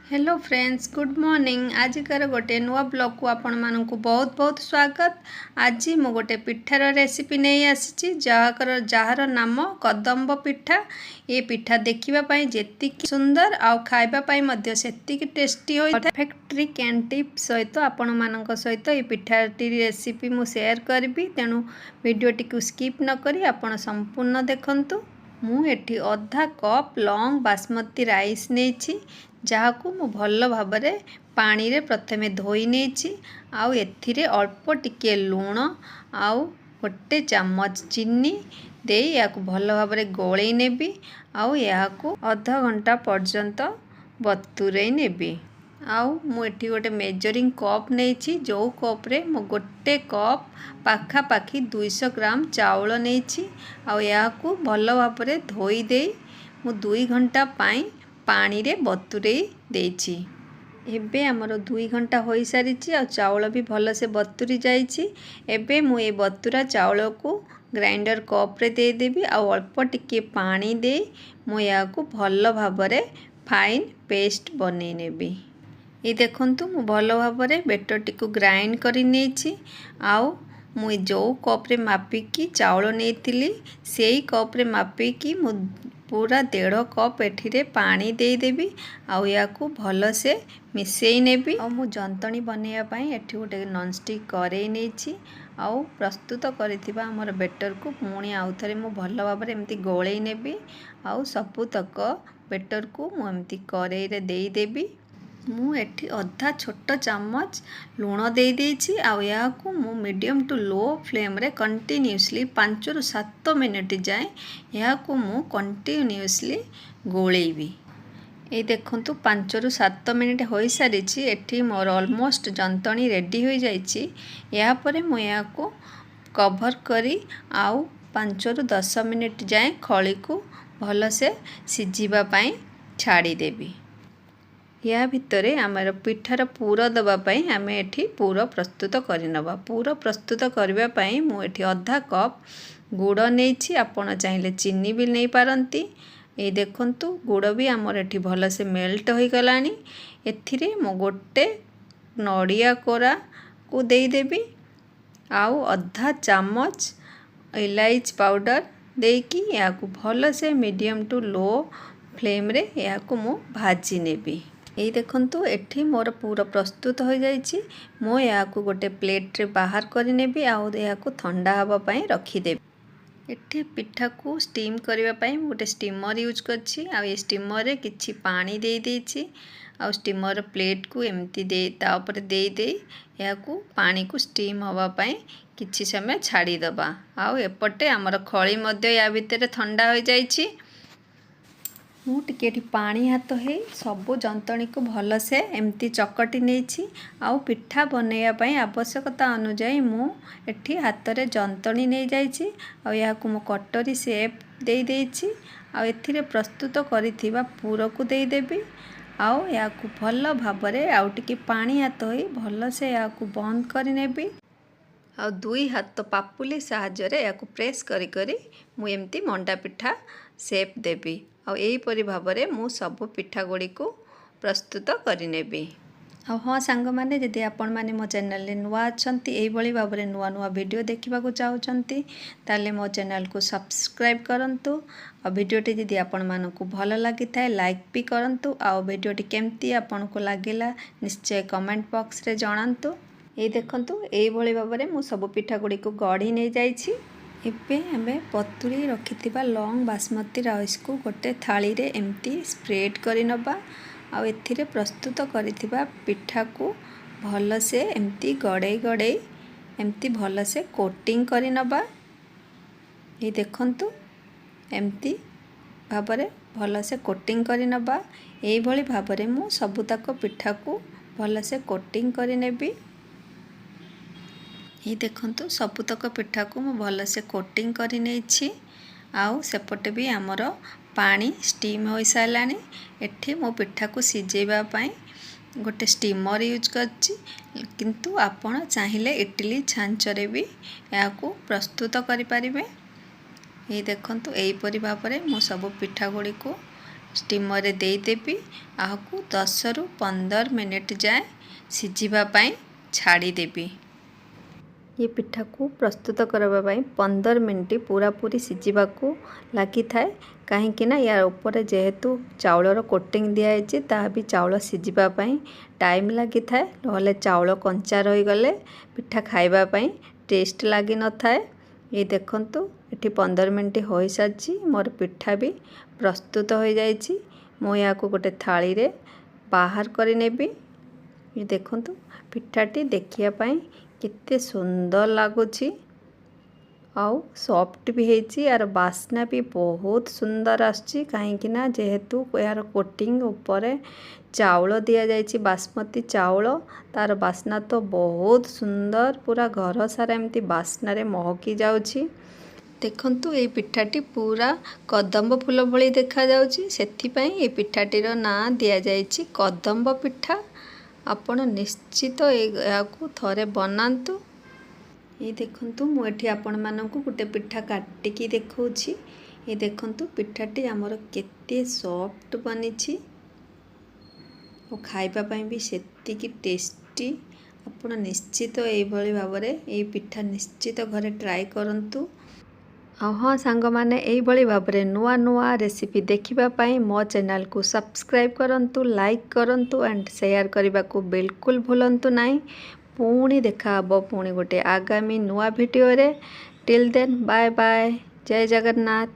Hello friends, good morning. आजिकार गोटे नुआ ब्लॉग को आपण मानक बहुत बहुत स्वागत। आज मु गोटे पिठार रेसिपी नहीं आसी जार नाम कदम्ब पिठा। ये पिठा देखा जी सुंदर आउ खाइबा सेतिकी टेस्टी होता है। परफेक्ट ट्रिक एंड टिप सहित आपण मानक सहित ये पिठाटी रेसिपी मु शेयर करी, तेणु वीडियोटी को स्किप न करी आपण संपूर्ण देखंतु। मु एठी अधा कप लॉन्ग बासमती राइस नहीं, जहाकू मु भल भाबरे पानी रे प्रथमे धोई नहीं। आउ एथिरे अल्प टिके लूण आउ गोटे चामच चीनी दे याकू भल भाबरे गोळेई नेबी। आउ याकू आधा घंटा पर्यंत बतुरई नेबी। आउ मु एठी गोटे मेजरिंग कप नहीं, जो कप रे मु गोटे कप पाखापाखी 200 ग्राम चाउल नहीं। आउ याकू भल भाबरे धोई दे मु 2 घंटा पाई पानी रे बतुरई देछि। एबे हमर 2 घंटा हो सारी आ चाउल भी भल से बतुरी जाइछि। एबे मु ए बतुरा चाउल को ग्राइंडर कप रे दे देबी। आ अल्प टिके पानी दे मु याकू भल भाबरे फाइन पेस्ट बनै नेबी। ये देखंतु मु भल भाबरे बेटर टिको ग्राइंड करि नेछि। आउ मु जो कप रे मापिकी चाउल नेइतिली सेई कप रे मापिकी मु पूरा 1.5 कप एठिरे पानी दे देबी। आउ याकू भल से मिसेई नेबी। आ मु जंतणी बनैया पई एठी गोटे नॉन स्टिक करेई नेछि। आउ प्रस्तुत करिथिबा हमर बेटर को पुणी आउ थरे मु भल भाबरे एमती गोळेई नेबी। आउ सबु तक बेटर को मु एमती करेई रे देई देबी। मु एठी अधा छोट चामच लूण दे देछि। आउ याकू मु मीडियम टू लो फ्लेम रे कंटिन्यूअसली 5 रु 7 मिनिट जाए याकू मु कंटिन्यूअसली गोळेबी। ए देखंतु 5 रु 7 मिनिट हो सारी। एठी मोर ऑलमोस्ट जंतणी रेडी हो जाइछि। या परे मु याकू कवर करी आउ 5 रु 10 मिनिट जाए खळी को भल से सिझिबा पई छाड़ी देबी। या भितरे आमर पिठार पूर दवापाई आम एठी पूर प्रस्तुत करनवा। पूर प्रस्तुत करने मु एठी अधा कप गुड़ नहीं, आपण चाहिए चीनी भी नहीं पारंती। ये देखंतु गुड़ भी आमर एठी भल से मेल्ट हो गलानी। एथिरे मु गोटे नड़िया कोरा को दे देबी। आउ अधा चामच इलायची पाउडर देकी याकू भल से मीडियम टू लो फ्लेम रे याकू मु भाजी नेबी। ये देखंतु एठी मोर पूरा प्रस्तुत हो जाइछि। मो याकू गोटे प्लेट रे बाहर करि नेबी। आउ याकू ठंडा हवा पई रखी देबी। एठी पिठा को स्टीम करबा पई गोटे स्टीमर यूज करछि। आ ये स्टीमर रे किछि पानी दे देछि। आ स्टीमर प्लेट को एमती दे ता ऊपर दे दे याकू पानी को स्टीम हवा पई किछि समय छाड़ी दबा। आ एपटे हमर खळी मध्ये या भितरे ठंडा हो जाइछि। मु टिके पानी हाथ है सबू जंतणी को भल से एमती चकटी नहीं। आउ पिठा बनैया पई आवश्यकता अनुजाई मु एठी हाथ रे जंतणी नहीं जाइछि। आ याकू मु कटोरी शेप दे देछि। आ एथिरे प्रस्तुत करिथिबा पूर को दे देबी। आउ याकू भल भाबरे आउ टिके पानी हाथ है भल से याकू बंद करि नेबी। आ 2 हाथ पापुली साहाय्य रे याकू प्रेस करी करी मु एमती मंडा पिठा शेप देबी। आ एहीपरि भाबरे मु सब पिठा गुड़ी को प्रस्तुत करि नेबी। हाँ सांग माने जदि आपण माने मो चैनल रे नुआ अछंती एही भली भाबरे नुआ नुआ वीडियो देखिबा को चाहउछंती ताले मो चैनल को सब्सक्राइब करंतु। आ वीडियोटी जदि आपण मानकु भल लागि थाए लाइक भी करंतु। आ वीडियोटी केमती आपण को लागिला निश्चय कमेंट बॉक्स रे जणांतु। ए देखंतु एही भली भाबरे मु सब पिठा गुड़ी को गढ़ी नै जाइछि। एबे हमें पतुरी रखिथिबा लॉन्ग बासमती राइस को गोटे थाली रे एमती स्प्रेड करि नबा। आ एथिरे प्रस्तुत करिथिबा पिठा को भल से एमती गड़े गड़े एमती भल से कोटिंग करि नबा। ये देखंतु एमती भाबरे भल से कोटिंग करि नबा। एही भली भाबरे मु सबुतक पिठा को भल से कोटिंग करि नेबी। ये देखंतु सबुतक पिठा को मु भल से कोटिंग करि नेछि। आउ सेपटे भी आमर पानी स्टीम हो सारानी। एठी मो पिठा को सिझेबा पई गोटे स्टीमर यूज करछि, किंतु आपण चाहिए इडली छांचरे भी याकू प्रस्तुत करि परिबे। ये देखंतु एही परि भाबरे मो सब पिठा गुड़ी को स्टीमर रे देदेवी आहू 10 रु 15 मिनिट जाए सिझिबा पई छाड़ी देबी। ये पिठा को प्रस्तुत करबा 15 मिनिट पूरा पूरी सिझिबा को लगी थाए कहीं यार ऊपर जेहेतु चाउलर कोटिंग दिखाई ता भी चाउल सिझिबा टाइम लगी थाए नहले चाउल कंचा रही गले पिठा खाइबा टेस्ट लगी न थाए। ये देखंतु एठी 15 मिनिट हो सारी मोर पिठा भी प्रस्तुत हो जाइछि। मो या को गोटे थाली रे बाहर करि नेबी। ये देखंतु पिठाटी देखिया पाई केते सुंदर लगुछि आउ सॉफ्ट भी हेची यार बास्ना भी बहुत सुंदर आछि कहीं ना जेहेतु यार कोटिंग ऊपर चाउल दिया जाइछि बासमती चाउल तार बास्ना तो बहुत सुंदर पूरा घर सारा एमती बास्ना रे महकी जाउछि। देखंतु ये पिठाटी पूरा कदम्ब फूल भली देखा जाउछि सेथि पई ये पिठाटीर ना दिया जाइछि कदम्ब पिठा। आपण निश्चित याकू थरे बनांतु। ये देखंतु मुझे आपण मानकु गोटे पिठा काटिकी देखौछि। ये देखंतु पिठाटी आमर केते सॉफ्ट बनिछि और खाइबा पई भी सेतिकी टेस्टी। आपण निश्चित एई भली भाबरे ए पिठा निश्चित घरे ट्राई करंतु। हाँ सांग माने एई भली भाबरे नुआ नुआ रेसिपी देखिबा पई मो चैनल को सब्सक्राइब करंतु लाइक करंतु एंड शेयर करबा को बिल्कुल भूलंतु नहीं। पुणी देखा पुणी गोटे आगामी नुआ वीडियो रे। टिल देन बाय बाय जय जगन्नाथ।